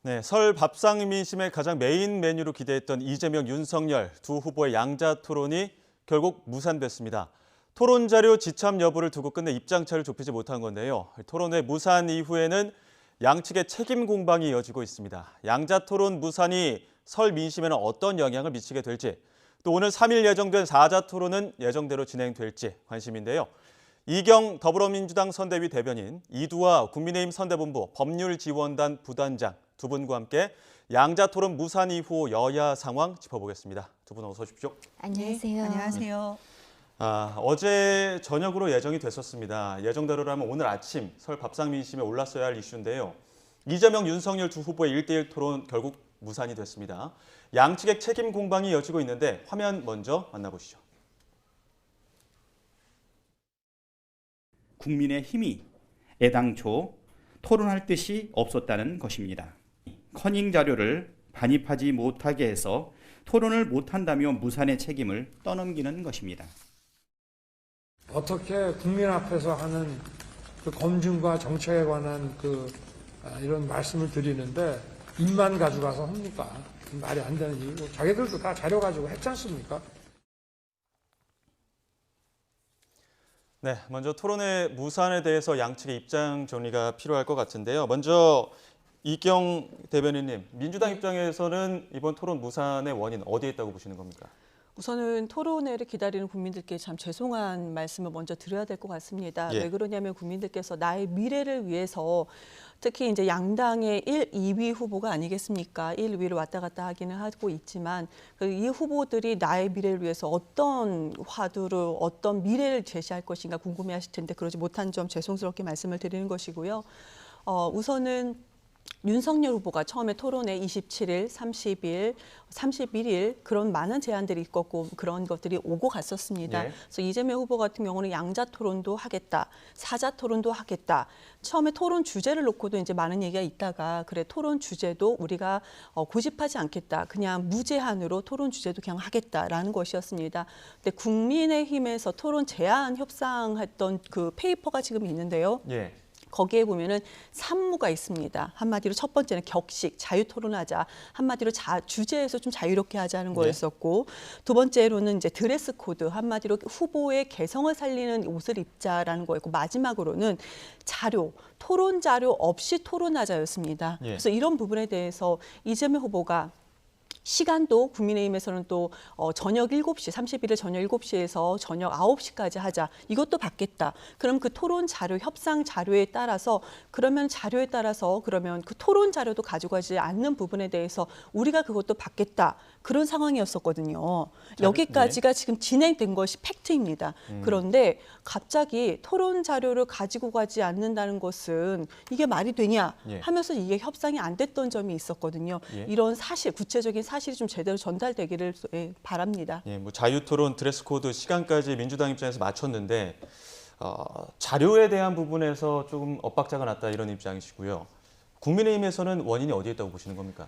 네, 설 밥상 민심의 가장 메인 메뉴로 기대했던 이재명, 윤석열 두 후보의 양자 토론이 결국 무산됐습니다. 토론 자료 지참 여부를 두고 끝내 입장차를 좁히지 못한 건데요. 토론회 무산 이후에는 양측의 책임 공방이 이어지고 있습니다. 양자 토론 무산이 설 민심에는 어떤 영향을 미치게 될지, 또 오늘 3일 예정된 4자 토론은 예정대로 진행될지 관심인데요. 이경 더불어민주당 선대위 대변인, 이두화 국민의힘 선대본부 법률지원단 부단장 두 분과 함께 양자 토론 무산 이후 여야 상황 짚어보겠습니다. 두 분 어서 오십시오. 안녕하세요. 네, 안녕하세요. 어제 저녁으로 예정이 됐었습니다. 예정대로라면 오늘 아침 설 밥상 민심에 올랐어야 할 이슈인데요. 이재명, 윤석열 두 후보의 1대1 토론 결국 무산이 됐습니다. 양측의 책임 공방이 이어지고 있는데 화면 먼저 만나보시죠. 국민의힘이 애당초 토론할 뜻이 없었다는 것입니다. 커닝 자료를 반입하지 못하게 해서 토론을 못한다며 무산의 책임을 떠넘기는 것입니다. 어떻게 국민 앞에서 하는 그 검증과 정책에 관한 이런 말씀을 드리는데 입만 가져가서 합니까? 말이 안 되는 일이고 자기들도 다 자료 가지고 했지 않습니까? 네, 먼저 토론회 무산에 대해서 양측의 입장 정리가 필요할 것 같은데요. 먼저 이경 대변인님, 민주당 입장에서는 이번 토론 무산의 원인 어디에 있다고 보시는 겁니까? 우선은 토론회를 기다리는 국민들께 참 죄송한 말씀을 먼저 드려야 될 것 같습니다. 예. 왜 그러냐면 국민들께서 나의 미래를 위해서 특히 이제 양당의 1, 2위 후보가 아니겠습니까? 1, 2위를 왔다 갔다 하기는 하고 있지만 이 후보들이 나의 미래를 위해서 어떤 화두로 어떤 미래를 제시할 것인가 궁금해하실 텐데 그러지 못한 점 죄송스럽게 말씀을 드리는 것이고요. 우선은 윤석열 후보가 처음에 토론회 27일, 30일, 31일 그런 많은 제안들이 있었고 그런 것들이 오고 갔었습니다. 예. 그래서 이재명 후보 같은 경우는 양자 토론도 하겠다, 사자 토론도 하겠다. 처음에 토론 주제를 놓고도 이제 많은 얘기가 있다가 그래 토론 주제도 우리가 고집하지 않겠다. 그냥 무제한으로 토론 주제도 그냥 하겠다라는 것이었습니다. 근데 국민의힘에서 토론 제안 협상했던 그 페이퍼가 지금 있는데요. 예. 거기에 보면은 3무가 있습니다. 한마디로 첫 번째는 격식, 자유 토론하자. 한마디로 주제에서 좀 자유롭게 하자는 거였었고, 두 번째로는 이제 드레스 코드, 한마디로 후보의 개성을 살리는 옷을 입자라는 거였고, 마지막으로는 자료, 토론 자료 없이 토론하자였습니다. 예. 그래서 이런 부분에 대해서 이재명 후보가 시간도 국민의힘에서는 또 저녁 7시, 31일 저녁 7시에서 저녁 9시까지 하자. 이것도 받겠다. 그럼 그 토론 자료, 협상 자료에 따라서 그러면 그 토론 자료도 가져가지 않는 부분에 대해서 우리가 그것도 받겠다. 그런 상황이었었거든요. 여기까지가 지금 진행된 것이 팩트입니다. 그런데 갑자기 토론 자료를 가지고 가지 않는다는 것은 이게 말이 되냐 하면서 이게 협상이 안 됐던 점이 있었거든요. 예. 이런 구체적인 사실이 좀 제대로 전달되기를 바랍니다. 예, 자유 토론, 드레스 코드 시간까지 민주당 입장에서 맞췄는데 자료에 대한 부분에서 조금 엇박자가 났다 이런 입장이시고요. 국민의힘에서는 원인이 어디에 있다고 보시는 겁니까?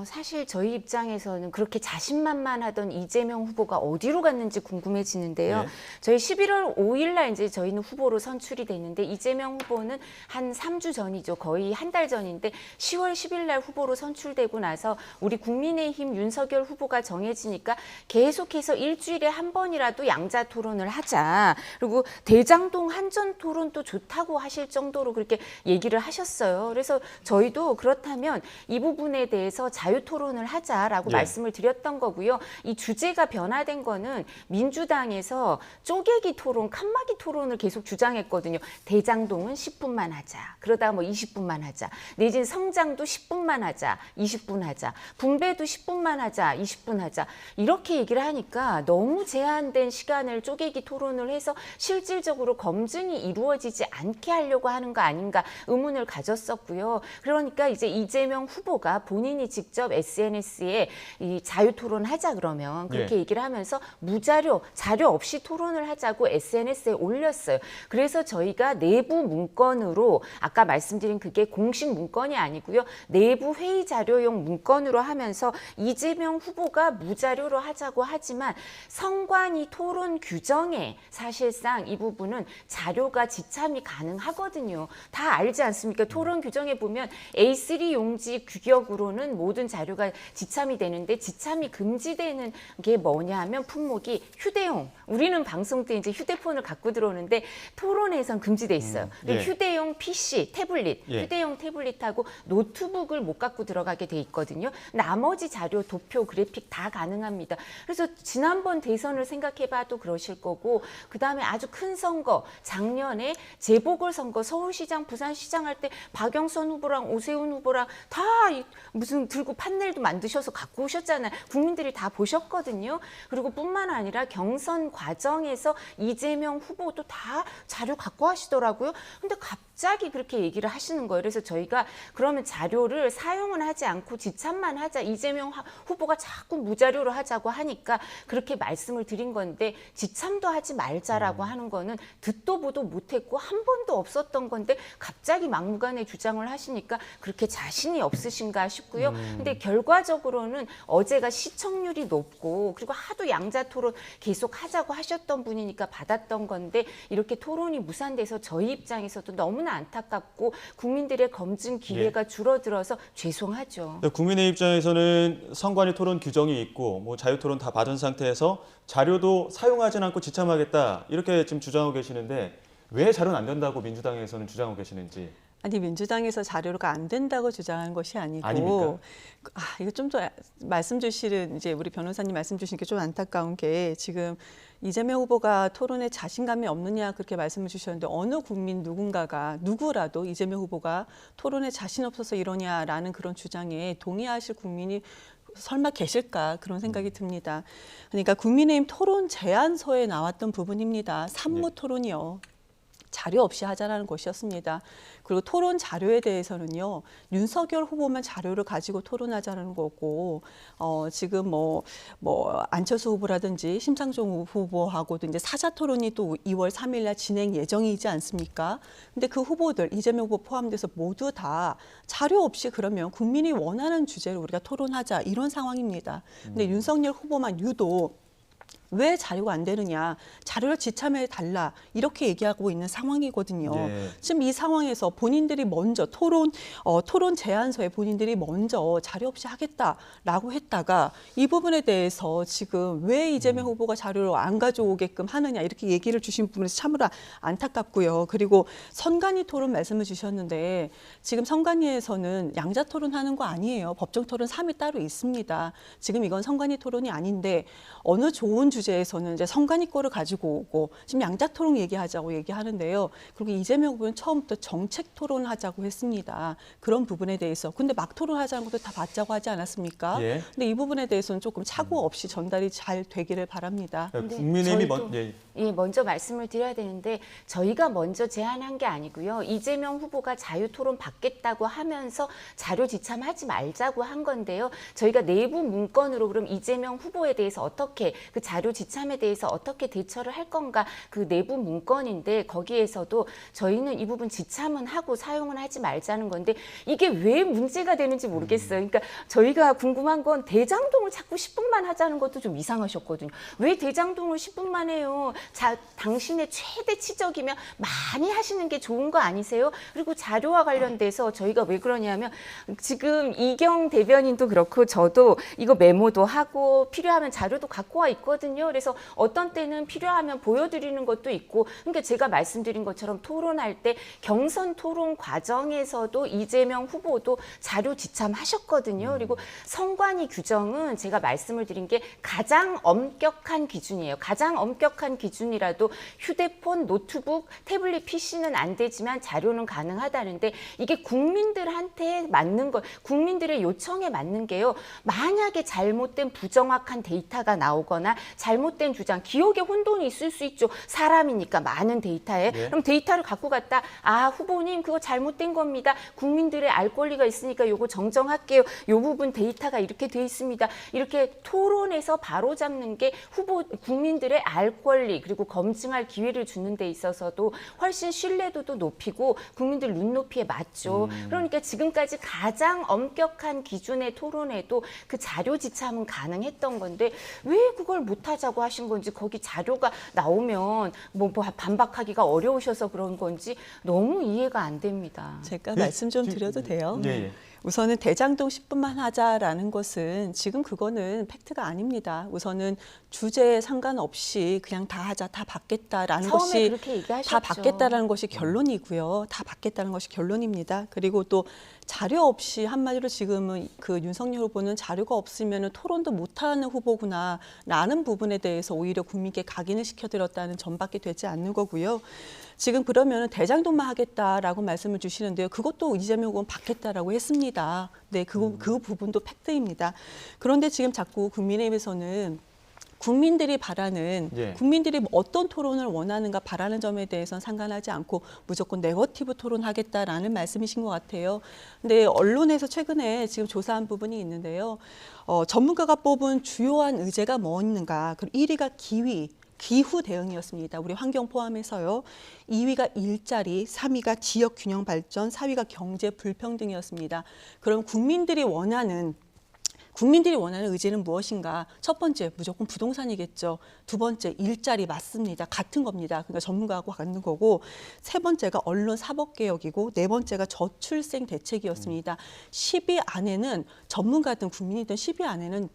사실 저희 입장에서는 그렇게 자신만만하던 이재명 후보가 어디로 갔는지 궁금해지는데요. 네. 저희 11월 5일 날 이제 저희는 후보로 선출이 됐는데 이재명 후보는 한 3주 전이죠. 거의 한 달 전인데 10월 10일 날 후보로 선출되고 나서 우리 국민의힘 윤석열 후보가 정해지니까 계속해서 일주일에 한 번이라도 양자 토론을 하자. 그리고 대장동 한전 토론도 좋다고 하실 정도로 그렇게 얘기를 하셨어요. 그래서 저희도 그렇다면 이 부분에 대해서 자유 토론을 하자라고 말씀을 드렸던 거고요. 이 주제가 변화된 거는 민주당에서 쪼개기 토론, 칸막이 토론을 계속 주장했거든요. 대장동은 10분만 하자. 그러다가 뭐 20분만 하자. 내지는 성장도 10분만 하자. 20분 하자. 분배도 10분만 하자. 20분 하자. 이렇게 얘기를 하니까 너무 제한된 시간을 쪼개기 토론을 해서 실질적으로 검증이 이루어지지 않게 하려고 하는 거 아닌가 의문을 가졌었고요. 그러니까 이제 이재명 후보가 본인이 직접 SNS에 이 자유 토론하자 그러면 그렇게 얘기를 하면서 무자료, 자료 없이 토론을 하자고 SNS에 올렸어요. 그래서 저희가 내부 문건으로 아까 말씀드린 그게 공식 문건이 아니고요. 내부 회의 자료용 문건으로 하면서 이재명 후보가 무자료로 하자고 하지만 선관위 토론 규정에 사실상 이 부분은 자료가 지참이 가능하거든요. 다 알지 않습니까? 토론 규정에 보면 A3 용지 규격으로는 모든 자료가 지참이 되는데 지참이 금지되는 게 뭐냐면 품목이 휴대용. 우리는 방송 때 이제 휴대폰을 갖고 들어오는데 토론회에선 금지돼 있어요. 근데 예. 휴대용 PC, 태블릿, 예. 휴대용 태블릿하고 노트북을 못 갖고 들어가게 돼 있거든요. 나머지 자료, 도표, 그래픽 다 가능합니다. 그래서 지난번 대선을 생각해봐도 그러실 거고 그다음에 아주 큰 선거, 작년에 재보궐선거 서울시장, 부산시장 할 때 박영선 후보랑 오세훈 후보랑 다 무슨 들고 판넬도 만드셔서 갖고 오셨잖아요. 국민들이 다 보셨거든요. 그리고 뿐만 아니라 경선 과정에서 이재명 후보도 다 자료 갖고 하시더라고요. 근데 갑자기 그렇게 얘기를 하시는 거예요. 그래서 저희가 그러면 자료를 사용은 하지 않고 지참만 하자. 이재명 후보가 자꾸 무자료로 하자고 하니까 그렇게 말씀을 드린 건데 지참도 하지 말자라고 하는 거는 듣도 보도 못했고 한 번도 없었던 건데 갑자기 막무가내 주장을 하시니까 그렇게 자신이 없으신가 싶고요. 근데 결과적으로는 어제가 시청률이 높고 그리고 하도 양자 토론 계속 하자고 하셨던 분이니까 받았던 건데 이렇게 토론이 무산돼서 저희 입장에서도 너무나 안타깝고 국민들의 검증 기회가 줄어들어서 죄송하죠. 국민의 입장에서는 선관위 토론 규정이 있고 뭐 자유 토론 다 받은 상태에서 자료도 사용하진 않고 지참하겠다 이렇게 지금 주장하고 계시는데 왜 자료는 안 된다고 민주당에서는 주장하고 계시는지. 아니 민주당에서 자료가 안 된다고 주장하는 것이 아니고 아닙니까? 이거 좀 더 말씀 주시는 이제 우리 변호사님 말씀 주신 게 좀 안타까운 게 지금 이재명 후보가 토론에 자신감이 없느냐 그렇게 말씀을 주셨는데 어느 국민 누군가가 누구라도 이재명 후보가 토론에 자신 없어서 이러냐라는 그런 주장에 동의하실 국민이 설마 계실까 그런 생각이 듭니다. 그러니까 국민의힘 토론 제안서에 나왔던 부분입니다. 산무 토론이요. 자료 없이 하자라는 것이었습니다. 그리고 토론 자료에 대해서는요. 윤석열 후보만 자료를 가지고 토론하자는 거고 지금 뭐 안철수 후보라든지 심상정 후보하고도 이제 사자 토론이 또 2월 3일 날 진행 예정이지 않습니까? 근데 그 후보들 이재명 후보 포함돼서 모두 다 자료 없이 그러면 국민이 원하는 주제를 우리가 토론하자 이런 상황입니다. 근데 윤석열 후보만 유독 왜 자료가 안 되느냐, 자료를 지참해 달라 이렇게 얘기하고 있는 상황이거든요. 예. 지금 이 상황에서 본인들이 먼저 토론 제안서에 본인들이 먼저 자료 없이 하겠다라고 했다가 이 부분에 대해서 지금 왜 이재명 후보가 자료를 안 가져오게끔 하느냐 이렇게 얘기를 주신 부분에서 참으로 안타깝고요. 그리고 선관위 토론 말씀을 주셨는데 지금 선관위에서는 양자 토론하는 거 아니에요. 법정 토론 3이 따로 있습니다. 지금 이건 선관위 토론이 아닌데 어느 좋은 주제에서는 이제 선관위 거를 가지고 오고 지금 양자 토론 얘기하자고 얘기하는데요. 그리고 이재명 후보는 처음부터 정책 토론을 하자고 했습니다. 그런 부분에 대해서. 근데 막 토론하자는 것도 다 받자고 하지 않았습니까? 예. 근데 이 부분에 대해서는 조금 착오 없이 전달이 잘 되기를 바랍니다. 근데 국민의힘이 저희도 먼저 말씀을 드려야 되는데 저희가 먼저 제안한 게 아니고요. 이재명 후보가 자유 토론 받겠다고 하면서 자료 지참하지 말자고 한 건데요. 저희가 내부 문건으로 그럼 이재명 후보에 대해서 어떻게 그 자료 지참에 대해서 어떻게 대처를 할 건가 그 내부 문건인데 거기에서도 저희는 이 부분 지참은 하고 사용은 하지 말자는 건데 이게 왜 문제가 되는지 모르겠어요. 그러니까 저희가 궁금한 건 대장동을 자꾸 10분만 하자는 것도 좀 이상하셨거든요. 왜 대장동을 10분만 해요? 당신의 최대 치적이면 많이 하시는 게 좋은 거 아니세요? 그리고 자료와 관련돼서 저희가 왜 그러냐면 지금 이경 대변인도 그렇고 저도 이거 메모도 하고 필요하면 자료도 갖고 와 있거든요. 그래서 어떤 때는 필요하면 보여드리는 것도 있고 그러니까 제가 말씀드린 것처럼 토론할 때 경선 토론 과정에서도 이재명 후보도 자료 지참하셨거든요. 그리고 선관위 규정은 제가 말씀을 드린 게 가장 엄격한 기준이에요. 가장 엄격한 기준이라도 휴대폰, 노트북, 태블릿 PC는 안 되지만 자료는 가능하다는데 이게 국민들한테 맞는 거, 국민들의 요청에 맞는 게요. 만약에 잘못된 부정확한 데이터가 나오거나 잘못된 주장, 기억에 혼돈이 있을 수 있죠. 사람이니까 많은 데이터에. 예. 그럼 데이터를 갖고 갔다. 아, 후보님 그거 잘못된 겁니다. 국민들의 알 권리가 있으니까 요거 정정할게요. 요 부분 데이터가 이렇게 돼 있습니다. 이렇게 토론에서 바로잡는 게 국민들의 알 권리 그리고 검증할 기회를 주는 데 있어서도 훨씬 신뢰도도 높이고 국민들 눈높이에 맞죠. 그러니까 지금까지 가장 엄격한 기준의 토론에도 그 자료 지참은 가능했던 건데 왜 그걸 못 하자고 하신 건지 거기 자료가 나오면 뭐 반박하기가 어려우셔서 그런 건지 너무 이해가 안 됩니다. 제가 말씀 좀 드려도 돼요? 예, 예. 우선은 대장동 10분만 하자라는 것은 지금 그거는 팩트가 아닙니다. 우선은 주제에 상관없이 그냥 다 하자, 다 받겠다라는 처음에 것이 그렇게 얘기하셨죠. 다 받겠다라는 것이 결론이고요. 다 받겠다는 것이 결론입니다. 그리고 또 자료 없이 한마디로 지금은 그 윤석열 후보는 자료가 없으면 토론도 못하는 후보구나라는 부분에 대해서 오히려 국민께 각인을 시켜드렸다는 점밖에 되지 않는 거고요. 지금 그러면 대장동만 하겠다라고 말씀을 주시는데요. 그것도 이재명 후보는 받겠다라고 했습니다. 네, 그 부분도 팩트입니다. 그런데 지금 자꾸 국민의힘에서는 국민들이 바라는 예. 국민들이 어떤 토론을 원하는가 바라는 점에 대해서는 상관하지 않고 무조건 네거티브 토론하겠다라는 말씀이신 것 같아요. 근데 언론에서 최근에 지금 조사한 부분이 있는데요. 전문가가 뽑은 주요한 의제가 뭐 있는가? 그리고 1위가 기후 대응이었습니다. 우리 환경 포함해서요. 2위가 일자리, 3위가 지역 균형 발전, 4위가 경제 불평등이었습니다. 그럼 국민들이 원하는 의지는 무엇인가? 첫 번째, 무조건 부동산이겠죠. 두 번째, 일자리 맞습니다. 같은 겁니다. 그러니까 전문가하고 같은 거고. 세 번째가 언론 사법개혁이고, 네 번째가 저출생 대책이었습니다. 10위 안에는 전문가든 국민이든 10위 안에는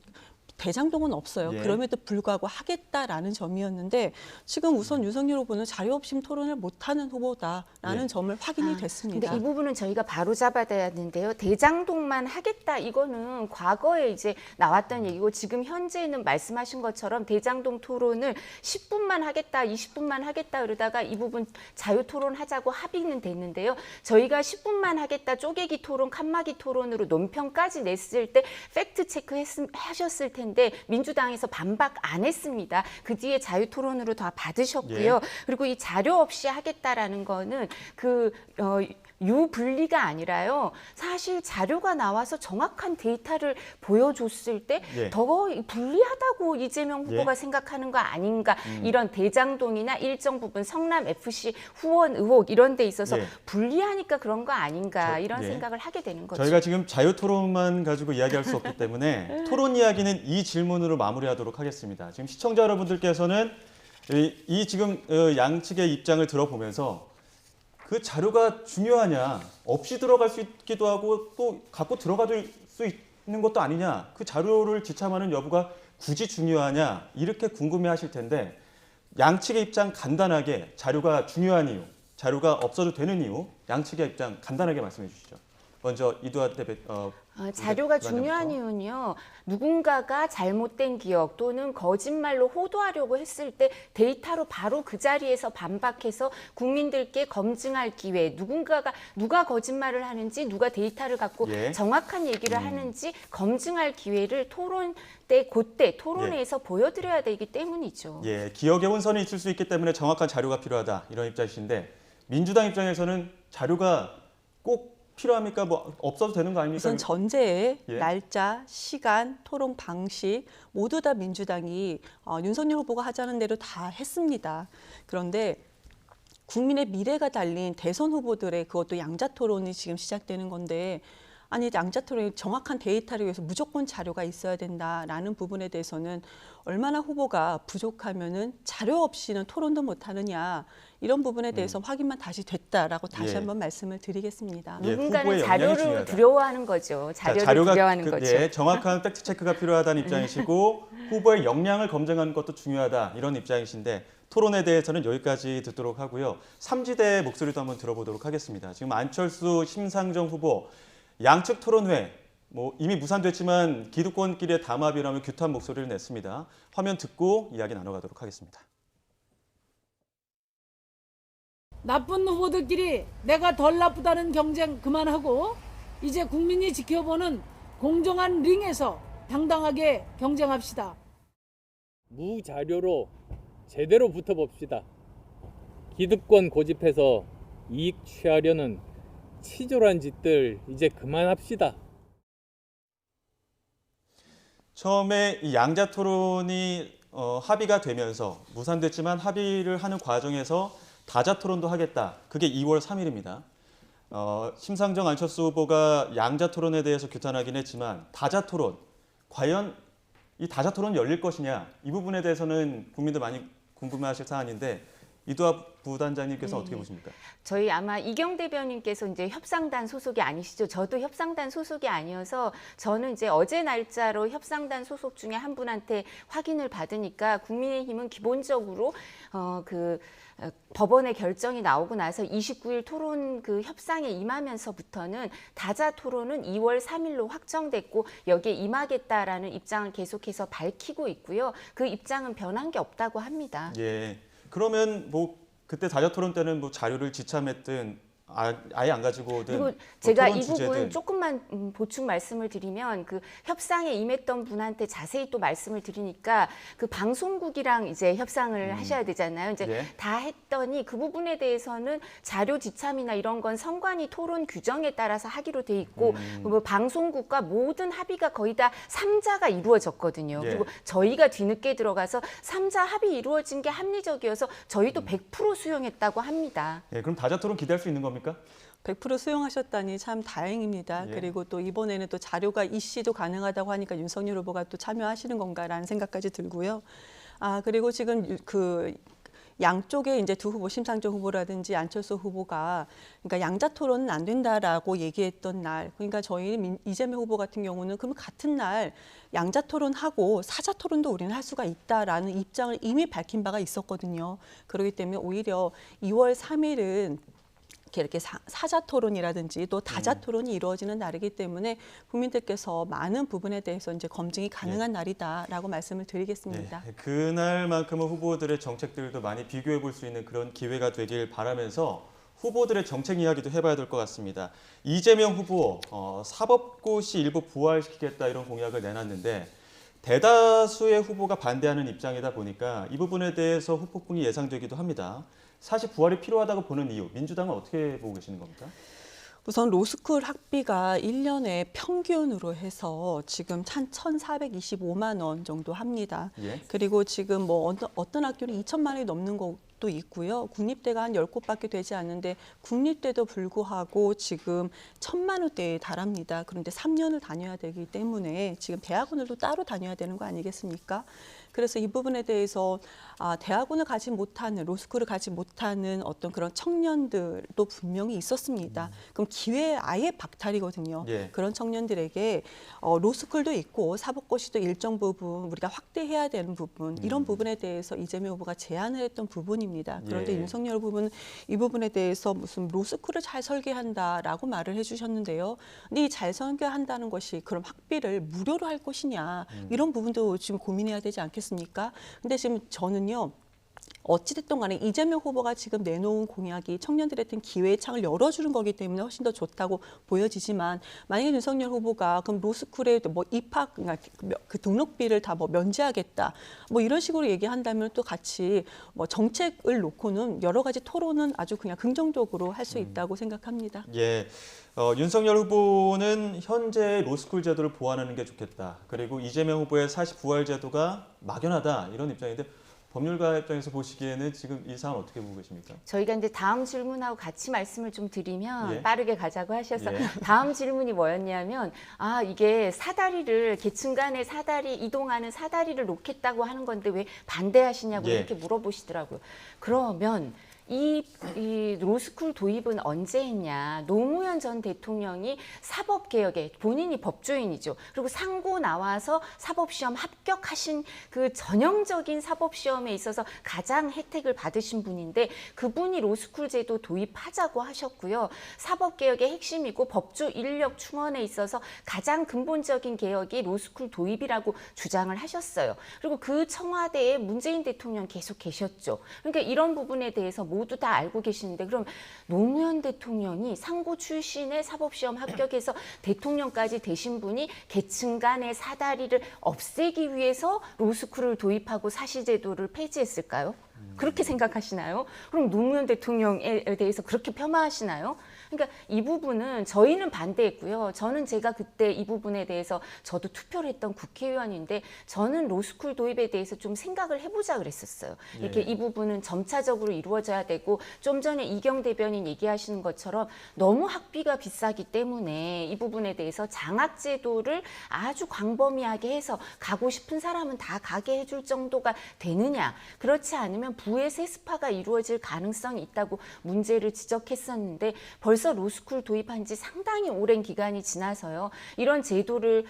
대장동은 없어요. 예. 그럼에도 불구하고 하겠다라는 점이었는데 지금 우선 윤석열 후보는 자료 없이 토론을 못하는 후보다라는 예. 점을 확인이 됐습니다. 근데 이 부분은 저희가 바로 잡아야 되는데요. 대장동만 하겠다 이거는 과거에 이제 나왔던 얘기고 지금 현재는 말씀하신 것처럼 대장동 토론을 10분만 하겠다, 20분만 하겠다 그러다가 이 부분 자유 토론하자고 합의는 됐는데요. 저희가 10분만 하겠다 쪼개기 토론, 칸막이 토론으로 논평까지 냈을 때 팩트 체크 하셨을 텐데 민주당에서 반박 안 했습니다. 그 뒤에 자유 토론으로 다 받으셨고요. 예. 그리고 이 자료 없이 하겠다라는 거는 유불리가 아니라요. 사실 자료가 나와서 정확한 데이터를 보여줬을 때 예. 더 불리하다고 이재명 후보가 예. 생각하는 거 아닌가. 이런 대장동이나 일정 부분 성남FC 후원 의혹 이런 데 있어서 예. 불리하니까 그런 거 아닌가 이런 예. 생각을 하게 되는 거죠. 저희가 지금 자유 토론만 가지고 이야기할 수 없기 때문에 토론 이야기는 이 질문으로 마무리하도록 하겠습니다. 지금 시청자 여러분들께서는 이 지금 양측의 입장을 들어보면서 그 자료가 중요하냐, 없이 들어갈 수 있기도 하고 또 갖고 들어갈 수 있는 것도 아니냐, 그 자료를 지참하는 여부가 굳이 중요하냐 이렇게 궁금해하실 텐데 양측의 입장 간단하게 자료가 중요한 이유, 자료가 없어도 되는 이유 양측의 입장 간단하게 말씀해 주시죠. 먼저 이두하 대표 자료가 중요한 이유는요. 누군가가 잘못된 기억 또는 거짓말로 호도하려고 했을 때 데이터로 바로 그 자리에서 반박해서 국민들께 검증할 기회, 누가 거짓말을 하는지 누가 데이터를 갖고 예. 정확한 얘기를 하는지 검증할 기회를 토론 때 그때 토론회에서 보여드려야 되기 때문이죠. 예, 기억의 혼선이 있을 수 있기 때문에 정확한 자료가 필요하다 이런 입장이신데 민주당 입장에서는 자료가 꼭 필요합니까? 뭐 없어도 되는 거 아닙니까? 우선 전제에 예. 날짜, 시간, 토론 방식 모두 다 민주당이 윤석열 후보가 하자는 대로 다 했습니다. 그런데 국민의 미래가 달린 대선 후보들의 그것도 양자 토론이 지금 시작되는 건데 아니 양자 토론이 정확한 데이터를 위해서 무조건 자료가 있어야 된다라는 부분에 대해서는 얼마나 후보가 부족하면은 자료 없이는 토론도 못 하느냐 이런 부분에 대해서 확인만 다시 됐다라고 다시 예. 한번 말씀을 드리겠습니다. 예, 누군가는 후보의 역량이 자료를 중요하다. 두려워하는 거죠. 자료를 자료가 두려워하는 거죠. 예, 정확한 팩트 체크가 필요하다는 입장이시고 후보의 역량을 검증하는 것도 중요하다 이런 입장이신데 토론에 대해서는 여기까지 듣도록 하고요. 삼지대의 목소리도 한번 들어보도록 하겠습니다. 지금 안철수, 심상정 후보 양측 토론회 이미 무산됐지만 기득권끼리의 담합이라며 규탄 목소리를 냈습니다. 화면 듣고 이야기 나눠가도록 하겠습니다. 나쁜 후보들끼리 내가 덜 나쁘다는 경쟁 그만하고 이제 국민이 지켜보는 공정한 링에서 당당하게 경쟁합시다. 무자료로 제대로 붙어봅시다. 기득권 고집해서 이익 취하려는 치졸한 짓들 이제 그만합시다. 처음에 이 양자 토론이 합의가 되면서 무산됐지만 합의를 하는 과정에서 다자 토론도 하겠다. 그게 2월 3일입니다. 심상정 안철수 후보가 양자 토론에 대해서 규탄하긴 했지만 다자 토론 과연 이 다자 토론 열릴 것이냐 이 부분에 대해서는 국민들 많이 궁금해하실 사안인데 이두합 부단장님께서 어떻게 보십니까? 저희 아마 이경 대변인께서 이제 협상단 소속이 아니시죠. 저도 협상단 소속이 아니어서 저는 이제 어제 날짜로 협상단 소속 중에 한 분한테 확인을 받으니까 국민의힘은 기본적으로 법원의 결정이 나오고 나서 29일 토론 그 협상에 임하면서부터는 다자 토론은 2월 3일로 확정됐고 여기에 임하겠다라는 입장을 계속해서 밝히고 있고요. 그 입장은 변한 게 없다고 합니다. 예. 그러면 뭐 그때 다자 토론 때는 뭐 자료를 지참했든 아예 안 가지고 오든 그리고 제가 토론 이 부분 주제든. 조금만 보충 말씀을 드리면 그 협상에 임했던 분한테 자세히 또 말씀을 드리니까 그 방송국이랑 이제 협상을 하셔야 되잖아요. 이제 예. 다 했더니 그 부분에 대해서는 자료 지참이나 이런 건 선관위 토론 규정에 따라서 하기로 돼 있고 뭐 방송국과 모든 합의가 거의 다 3자가 이루어졌거든요. 예. 그리고 저희가 뒤늦게 들어가서 3자 합의 이루어진 게 합리적이어서 저희도 100% 수용했다고 합니다. 예, 그럼 다자 토론 기대할 수 있는 겁니까? 100% 수용하셨다니 참 다행입니다. 예. 그리고 또 이번에는 또 자료가 이씨도 가능하다고 하니까 윤석열 후보가 또 참여하시는 건가라는 생각까지 들고요. 그리고 지금 그 양쪽에 이제 두 후보, 심상정 후보라든지 안철수 후보가 그러니까 양자 토론은 안 된다라고 얘기했던 날, 그러니까 저희 이재명 후보 같은 경우는 그럼 같은 날 양자 토론하고 사자 토론도 우리는 할 수가 있다라는 입장을 이미 밝힌 바가 있었거든요. 그렇기 때문에 오히려 2월 3일은 이렇게 사자 토론이라든지 또 다자 토론이 이루어지는 날이기 때문에 국민들께서 많은 부분에 대해서 이제 검증이 가능한 날이다라고 말씀을 드리겠습니다. 네, 그날만큼은 후보들의 정책들도 많이 비교해 볼 수 있는 그런 기회가 되길 바라면서 후보들의 정책 이야기도 해봐야 될 것 같습니다. 이재명 후보 사법고시 일부 부활시키겠다 이런 공약을 내놨는데 대다수의 후보가 반대하는 입장이다 보니까 이 부분에 대해서 후폭풍이 예상되기도 합니다. 사실 부활이 필요하다고 보는 이유, 민주당은 어떻게 보고 계시는 겁니까? 우선 로스쿨 학비가 1년에 평균으로 해서 지금 한 1,425만 원 정도 합니다. 예. 그리고 지금 뭐 어떤 학교는 2천만 원이 넘는 것도 있고요. 국립대가 한 10곳밖에 되지 않는데 국립대도 불구하고 지금 1,000만 원대에 달합니다. 그런데 3년을 다녀야 되기 때문에 지금 대학원을 또 따로 다녀야 되는 거 아니겠습니까? 그래서 이 부분에 대해서 대학원을 가지 못하는, 로스쿨을 가지 못하는 어떤 그런 청년들도 분명히 있었습니다. 그럼 기회 아예 박탈이거든요. 예. 그런 청년들에게 로스쿨도 있고 사법고시도 일정 부분 우리가 확대해야 되는 부분, 이런 부분에 대해서 이재명 후보가 제안을 했던 부분입니다. 그런데 예. 윤석열 후보는 이 부분에 대해서 무슨 로스쿨을 잘 설계한다라고 말을 해주셨는데요. 근데 이 잘 설계한다는 것이 그럼 학비를 무료로 할 것이냐, 이런 부분도 지금 고민해야 되지 않겠습니까? 근데 지금 저는요, 어찌됐든 간에 이재명 후보가 지금 내놓은 공약이 청년들한테 기회의 창을 열어주는 거기 때문에 훨씬 더 좋다고 보여지지만, 만약에 윤석열 후보가 그럼 로스쿨에 뭐 입학, 그러니까 그 등록비를 다 뭐 면제하겠다, 뭐 이런 식으로 얘기한다면 또 같이 뭐 정책을 놓고는 여러 가지 토론은 아주 그냥 긍정적으로 할 수 있다고 생각합니다. 예, 윤석열 후보는 현재 로스쿨 제도를 보완하는 게 좋겠다. 그리고 이재명 후보의 49할 제도가 막연하다 이런 입장인데 법률가 입장에서 보시기에는 지금 이 사안 어떻게 보고 계십니까? 저희가 이제 다음 질문하고 같이 말씀을 좀 드리면 예. 빠르게 가자고 하셔서 예. 다음 질문이 뭐였냐면 이게 사다리를 계층 간의 사다리 이동하는 사다리를 놓겠다고 하는 건데 왜 반대하시냐고 예. 이렇게 물어보시더라고요. 그러면 이 로스쿨 도입은 언제 했냐. 노무현 전 대통령이 사법개혁에 본인이 법조인이죠. 그리고 상고 나와서 사법시험 합격하신 그 전형적인 사법시험에 있어서 가장 혜택을 받으신 분인데 그분이 로스쿨 제도 도입하자고 하셨고요. 사법개혁의 핵심이고 법조 인력 충원에 있어서 가장 근본적인 개혁이 로스쿨 도입이라고 주장을 하셨어요. 그리고 그 청와대에 문재인 대통령 계속 계셨죠. 그러니까 이런 부분에 대해서 모두 다 알고 계시는데 그럼 노무현 대통령이 상고 출신의 사법시험 합격해서 대통령까지 되신 분이 계층 간의 사다리를 없애기 위해서 로스쿨을 도입하고 사시제도를 폐지했을까요? 그렇게 생각하시나요? 그럼 노무현 대통령에 대해서 그렇게 폄하하시나요? 그러니까 이 부분은 저희는 반대했고요. 저는 제가 그때 이 부분에 대해서 저도 투표를 했던 국회의원인데 저는 로스쿨 도입에 대해서 좀 생각을 해보자 그랬었어요. 이렇게 이 부분은 점차적으로 이루어져야 되고 좀 전에 이경 대변인 얘기하시는 것처럼 너무 학비가 비싸기 때문에 이 부분에 대해서 장학제도를 아주 광범위하게 해서 가고 싶은 사람은 다 가게 해줄 정도가 되느냐. 그렇지 않으면 부의 세습화가 이루어질 가능성이 있다고 문제를 지적했었는데 벌써 로스쿨 도입한 지 상당히 오랜 기간이 지나서요. 이런 제도를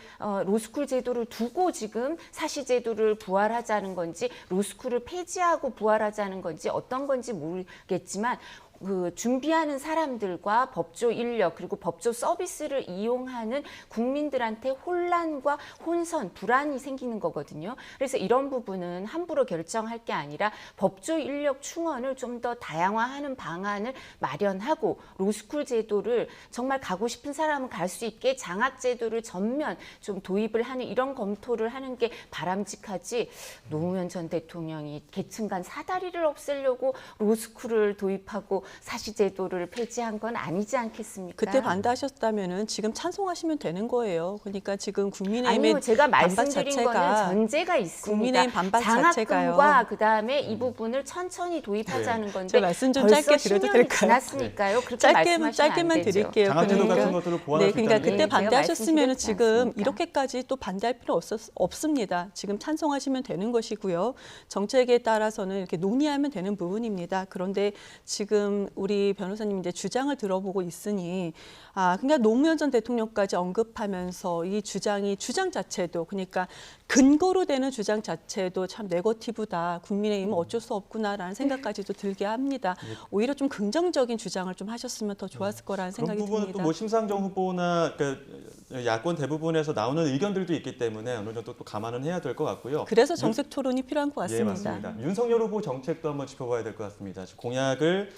로스쿨 제도를 두고 지금 사시제도를 부활하자는 건지 로스쿨을 폐지하고 부활하자는 건지 어떤 건지 모르겠지만 그 준비하는 사람들과 법조 인력 그리고 법조 서비스를 이용하는 국민들한테 혼란과 혼선, 불안이 생기는 거거든요. 그래서 이런 부분은 함부로 결정할 게 아니라 법조 인력 충원을 좀 더 다양화하는 방안을 마련하고 로스쿨 제도를 정말 가고 싶은 사람은 갈 수 있게 장학 제도를 전면 좀 도입을 하는 이런 검토를 하는 게 바람직하지. 노무현 전 대통령이 계층 간 사다리를 없애려고 로스쿨을 도입하고 사시제도를 폐지한 건 아니지 않겠습니까? 그때 반대하셨다면은 지금 찬성하시면 되는 거예요. 그러니까 지금 국민의힘의 아니요, 제가 반박 말씀드린 자체가 거는 전제가 있습니다. 국민의힘 반박 장학금과 자체가요. 그다음에 이 부분을 천천히 도입하자는 건데 제가 말씀 좀 벌써 짧게 드려도 10년이 될까요? 지났으니까요. 그렇게 말씀하시면 짧게만 안 되죠. 드릴게요. 장학제도 같은 것들을 보완할 네, 수 그러니까 있다는 그때 게 제가 반대하셨으면 말씀드렸지 지금 않습니까? 이렇게까지 또 반대할 필요 없습니다. 지금 찬성하시면 되는 것이고요. 정책에 따라서는 이렇게 논의하면 되는 부분입니다. 그런데 지금 우리 변호사님 이제 주장을 들어보고 있으니 그러니까 노무현 전 대통령까지 언급하면서 이 주장 자체도 그러니까 근거로 되는 주장 자체도 참 네거티브다. 국민의힘은 어쩔 수 없구나라는 생각까지도 들게 합니다. 오히려 좀 긍정적인 주장을 좀 하셨으면 더 좋았을 거라는 그런 생각이 부분은 듭니다. 또 뭐 심상정 후보나 그러니까 야권 대부분에서 나오는 의견들도 있기 때문에 어느 정도 또 감안은 해야 될 것 같고요. 그래서 정책 토론이 필요한 것 예, 같습니다. 맞습니다. 윤석열 후보 정책도 한번 짚어봐야 될 것 같습니다. 공약을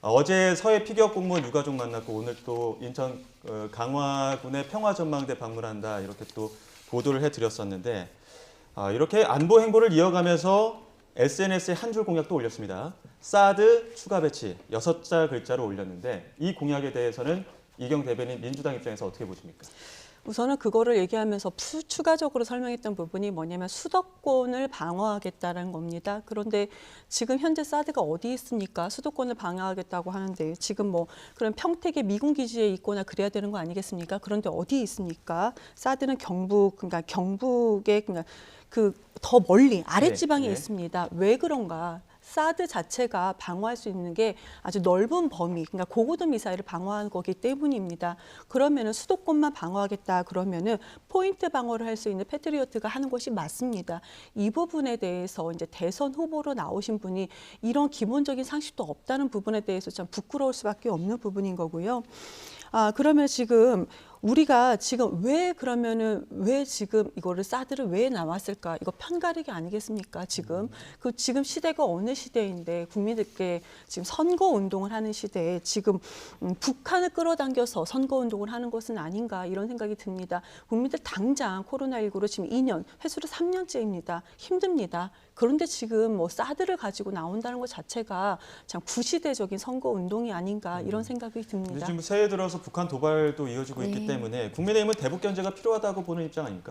어제 서해 피격 공무원 유가족 만났고 오늘 또 인천 강화군의 평화전망대 방문한다 이렇게 또 보도를 해드렸었는데 이렇게 안보 행보를 이어가면서 SNS에 한 줄 공약도 올렸습니다. 사드 추가 배치 6자 글자로 올렸는데 이 공약에 대해서는 이경 대변인 민주당 입장에서 어떻게 보십니까? 우선은 그거를 얘기하면서 추가적으로 설명했던 부분이 뭐냐면 수도권을 방어하겠다는 겁니다. 그런데 지금 현재 사드가 어디 있습니까? 수도권을 방어하겠다고 하는데 지금 뭐 그런 평택의 미군 기지에 있거나 그래야 되는 거 아니겠습니까? 그런데 어디 있습니까? 사드는 그러니까 경북의 그러니까 그 더 멀리 아래 지방에 있습니다. 왜 그런가? 사드 자체가 방어할 수 있는 게 아주 넓은 범위, 그러니까 고고도 미사일을 방어하는 거기 때문입니다. 그러면은 수도권만 방어하겠다 그러면은 포인트 방어를 할 수 있는 패트리어트가 하는 것이 맞습니다. 이 부분에 대해서 이제 대선 후보로 나오신 분이 이런 기본적인 상식도 없다는 부분에 대해서 참 부끄러울 수밖에 없는 부분인 거고요. 그러면 지금 우리가 지금 왜 지금 이거를 사드를 왜 나왔을까? 이거 편가르기 아니겠습니까? 지금 지금 시대가 어느 시대인데 국민들께 지금 선거 운동을 하는 시대에 지금 북한을 끌어당겨서 선거 운동을 하는 것은 아닌가 이런 생각이 듭니다. 국민들 당장 코로나19로 지금 2년, 회수로 3년째입니다. 힘듭니다. 그런데 지금 뭐 사드를 가지고 나온다는 것 자체가 참 구시대적인 선거 운동이 아닌가 이런 생각이 듭니다. 지금 새해 들어서 북한 도발도 이어지고 있기 때문에 국민의힘은 대북 견제가 필요하다고 보는 입장 아닙니까?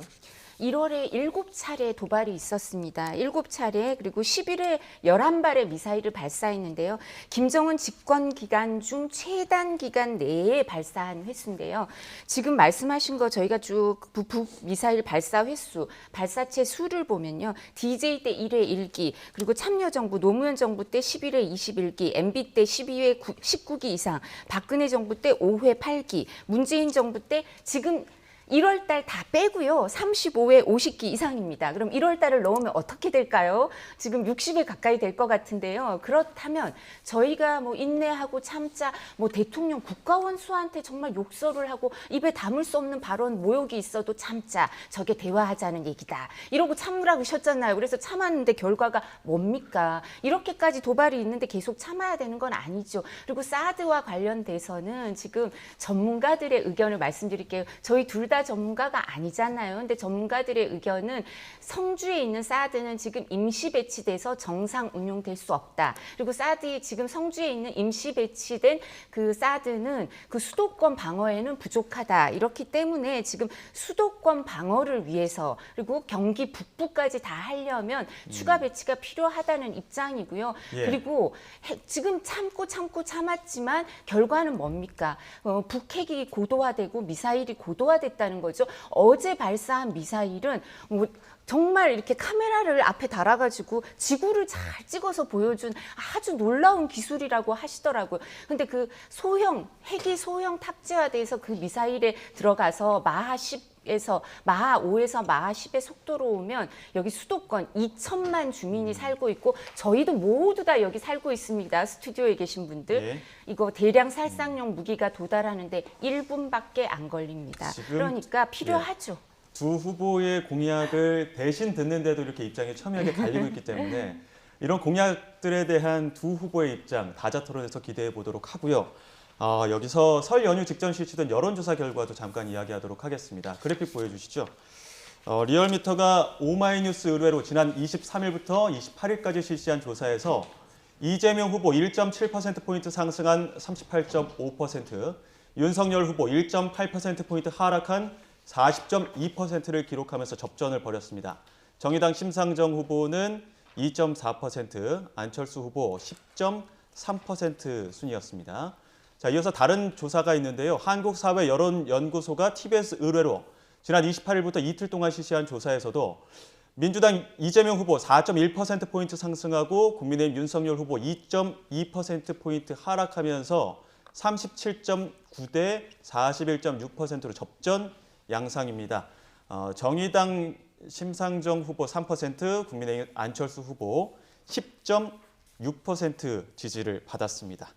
1월에 7차례 도발이 있었습니다. 7차례 그리고 10일에 11발의 미사일을 발사했는데요. 김정은 집권 기간 중 최단 기간 내에 발사한 횟수인데요. 지금 말씀하신 거 저희가 쭉 북 미사일 발사 횟수, 발사체 수를 보면요. DJ 때 1회 1기, 그리고 참여정부, 노무현 정부 때 11회 21기, MB 때 12회 19기 이상, 박근혜 정부 때 5회 8기, 문재인 정부 때 지금 1월 달 다 빼고요. 35회 50기 이상입니다. 그럼 1월 달을 넣으면 어떻게 될까요? 지금 60회 가까이 될 것 같은데요. 그렇다면 저희가 뭐 인내하고 참자, 뭐 대통령 국가원 수한테 정말 욕설을 하고 입에 담을 수 없는 발언 모욕이 있어도 참자. 저게 대화하자는 얘기다. 이러고 참으라고 하셨잖아요. 그래서 참았는데 결과가 뭡니까? 이렇게까지 도발이 있는데 계속 참아야 되는 건 아니죠. 그리고 사드와 관련돼서는 지금 전문가들의 의견을 말씀드릴게요. 저희 둘 다 다 전문가가 아니잖아요. 근데 전문가들의 의견은 성주에 있는 사드는 지금 임시 배치돼서 정상 운용될 수 없다. 그리고 사드에 지금 성주에 있는 임시 배치된 그 사드는 그 수도권 방어에는 부족하다. 이렇기 때문에 지금 수도권 방어를 위해서 그리고 경기 북부까지 다 하려면 추가 배치가 필요하다는 입장이고요. 예. 그리고 지금 참았지만 결과는 뭡니까? 북핵이 고도화되고 미사일이 고도화됐다는 거죠. 어제 발사한 미사일은 정말 이렇게 카메라를 앞에 달아가지고 지구를 잘 찍어서 보여준 아주 놀라운 기술이라고 하시더라고요. 근데 그 핵이 소형 탑재화돼서 그 미사일에 들어가서 마하 10에서 마하 5에서 마하 10의 속도로 오면 여기 수도권 2천만 주민이 살고 있고 저희도 모두 다 여기 살고 있습니다. 스튜디오에 계신 분들. 예. 이거 대량 살상용 무기가 도달하는데 1분밖에 안 걸립니다. 지금, 그러니까 필요하죠. 두 후보의 공약을 대신 듣는데도 이렇게 입장이 첨예하게 갈리고 있기 때문에 이런 공약들에 대한 두 후보의 입장 다자토론에서 기대해 보도록 하고요. 여기서 설 연휴 직전 실시된 여론조사 결과도 잠깐 이야기하도록 하겠습니다. 그래픽 보여주시죠. 리얼미터가 오마이뉴스 의뢰로 지난 23일부터 28일까지 실시한 조사에서 이재명 후보 1.7%포인트 상승한 38.5%, 윤석열 후보 1.8%포인트 하락한 40.2%를 기록하면서 접전을 벌였습니다. 정의당 심상정 후보는 2.4%, 안철수 후보 10.3% 순이었습니다. 자, 이어서 다른 조사가 있는데요. 한국사회여론연구소가 TBS 의뢰로 지난 28일부터 이틀 동안 실시한 조사에서도 민주당 이재명 후보 4.1%포인트 상승하고 국민의힘 윤석열 후보 2.2%포인트 하락하면서 37.9대 41.6%로 접전 양상입니다. 정의당 심상정 후보 3%, 국민의힘 안철수 후보 10.6% 지지를 받았습니다.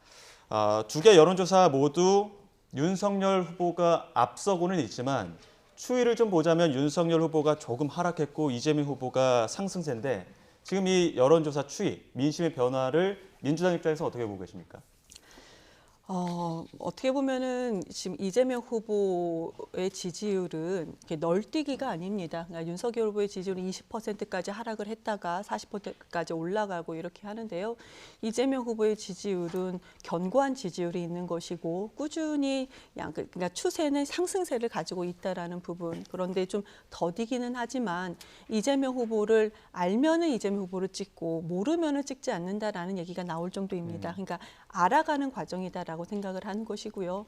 두 개 여론조사 모두 윤석열 후보가 앞서고는 있지만 추이를 좀 보자면 윤석열 후보가 조금 하락했고 이재명 후보가 상승세인데 지금 이 여론조사 추이, 민심의 변화를 민주당 입장에서 어떻게 보고 계십니까? 어떻게 보면은 지금 이재명 후보의 지지율은 이렇게 널뛰기가 아닙니다. 그러니까 윤석열 후보의 지지율은 20%까지 하락을 했다가 40%까지 올라가고 이렇게 하는데요. 이재명 후보의 지지율은 견고한 지지율이 있는 것이고 꾸준히 그러니까 추세는 상승세를 가지고 있다라는 부분. 그런데 좀 더디기는 하지만 이재명 후보를 알면은 이재명 후보를 찍고 모르면은 찍지 않는다라는 얘기가 나올 정도입니다. 그러니까 알아가는 과정이다라고 생각을 하는 것이고요.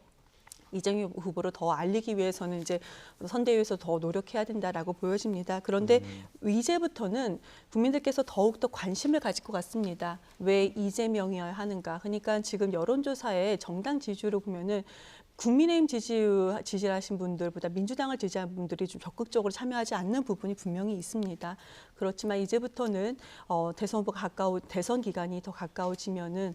이재명 후보를 더 알리기 위해서는 이제 선대위에서 더 노력해야 된다라고 보여집니다. 그런데 이제부터는 국민들께서 더욱더 관심을 가질 것 같습니다. 왜 이재명이어야 하는가? 그러니까 지금 여론조사에 정당 지지율을 보면은 국민의힘 지지를 하신 분들보다 민주당을 지지한 분들이 좀 적극적으로 참여하지 않는 부분이 분명히 있습니다. 그렇지만 이제부터는 대선 기간이 더 가까워지면은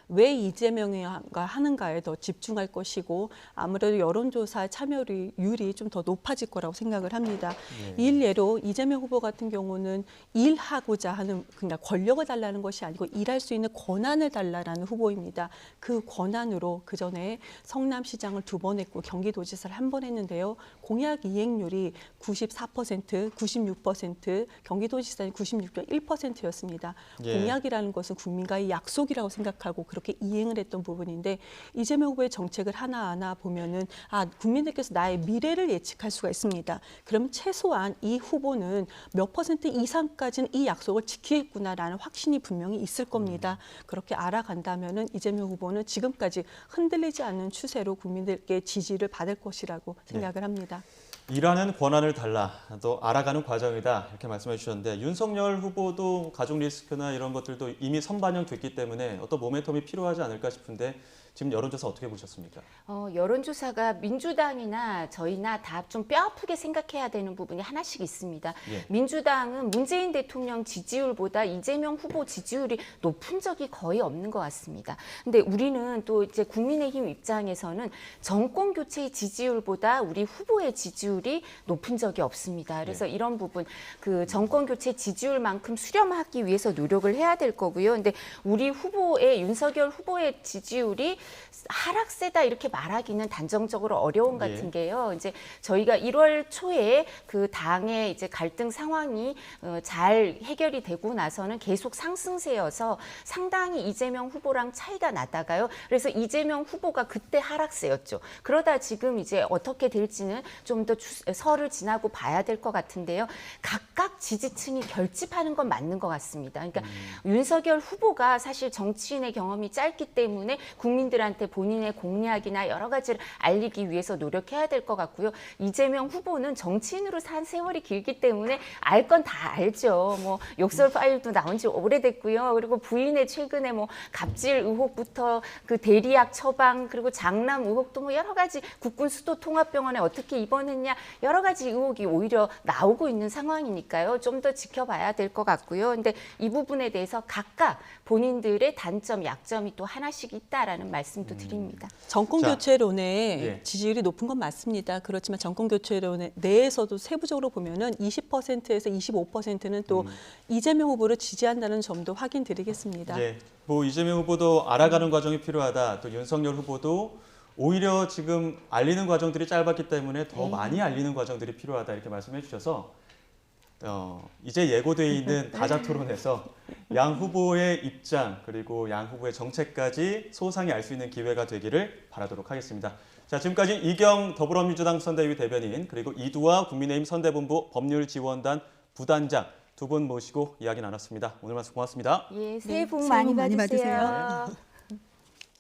왜 이재명이가 하는가에 더 집중할 것이고 아무래도 여론조사 참여율이 좀 더 높아질 거라고 생각을 합니다. 일례로 이재명 후보 같은 경우는 일하고자 하는 그러니까 권력을 달라는 것이 아니고 일할 수 있는 권한을 달라라는 후보입니다. 그 권한으로 그전에 성남시장을 2번 했고 경기도지사를 1번 했는데요. 공약 이행률이 94%, 96%, 경기도지사는 96.1%였습니다. 공약이라는 것은 국민과의 약속이라고 생각하고 그렇게 이행을 했던 부분인데 이재명 후보의 정책을 하나하나 보면은 국민들께서 나의 미래를 예측할 수가 있습니다. 그럼 최소한 이 후보는 몇 % 이상까지는 이 약속을 지키겠구나라는 확신이 분명히 있을 겁니다. 그렇게 알아간다면은 이재명 후보는 지금까지 흔들리지 않는 추세로 국민들께 지지를 받을 것이라고 생각을 합니다. 일하는 권한을 달라, 또 알아가는 과정이다 이렇게 말씀해 주셨는데 윤석열 후보도 가족 리스크나 이런 것들도 이미 선반영됐기 때문에 어떤 모멘텀이 필요하지 않을까 싶은데 지금 여론조사 어떻게 보셨습니까? 여론조사가 민주당이나 저희나 다 좀 뼈아프게 생각해야 되는 부분이 하나씩 있습니다. 민주당은 문재인 대통령 지지율보다 이재명 후보 지지율이 높은 적이 거의 없는 것 같습니다. 근데 우리는 또 이제 국민의힘 입장에서는 정권 교체의 지지율보다 우리 후보의 지지율이 높은 적이 없습니다. 그래서 이런 부분 그 정권 교체 지지율만큼 수렴하기 위해서 노력을 해야 될 거고요. 근데 우리 후보의 윤석열 후보의 지지율이 하락세다 이렇게 말하기는 단정적으로 어려운 예. 같은 게요. 이제 저희가 1월 초에 그 당의 이제 갈등 상황이 잘 해결이 되고 나서는 계속 상승세여서 상당히 이재명 후보랑 차이가 나다가요. 그래서 이재명 후보가 그때 하락세였죠. 그러다 지금 이제 어떻게 될지는 좀 더 설을 지나고 봐야 될 것 같은데요. 각각 지지층이 결집하는 건 맞는 것 같습니다. 그러니까 윤석열 후보가 사실 정치인의 경험이 짧기 때문에 국민들한테 본인의 공약이나 여러 가지를 알리기 위해서 노력해야 될 것 같고요. 이재명 후보는 정치인으로 산 세월이 길기 때문에 알 건 다 알죠. 뭐 욕설 파일도 나온 지 오래됐고요. 그리고 부인의 최근에 뭐 갑질 의혹부터 그 대리약 처방 그리고 장남 의혹도 뭐 여러 가지 국군 수도 통합병원에 어떻게 입원했냐 여러 가지 의혹이 오히려 나오고 있는 상황이니까요. 좀 더 지켜봐야 될 것 같고요. 근데 이 부분에 대해서 각각 본인들의 단점, 약점이 또 하나씩 있다라는 말씀도 드립니다. 정권 자, 교체론에 예. 지지율이 높은 건 맞습니다. 그렇지만 정권 교체론 내에서도 세부적으로 보면은 20%에서 25%는 또 이재명 후보를 지지한다는 점도 확인드리겠습니다. 예, 뭐 이재명 후보도 알아가는 과정이 필요하다. 또 윤석열 후보도 오히려 지금 알리는 과정들이 짧았기 때문에 더 많이 알리는 과정들이 필요하다 이렇게 말씀해 주셔서 이제 예고돼 있는 다자 토론에서 양 후보의 입장 그리고 양 후보의 정책까지 소상히 알 수 있는 기회가 되기를 바라도록 하겠습니다. 자, 지금까지 이경 더불어민주당 선대위 대변인 그리고 이두화 국민의힘 선대본부 법률지원단 부단장 두 분 모시고 이야기 나눴습니다. 오늘 말씀 고맙습니다. 예, 새해 복 많이 많이 받으세요. 받으세요.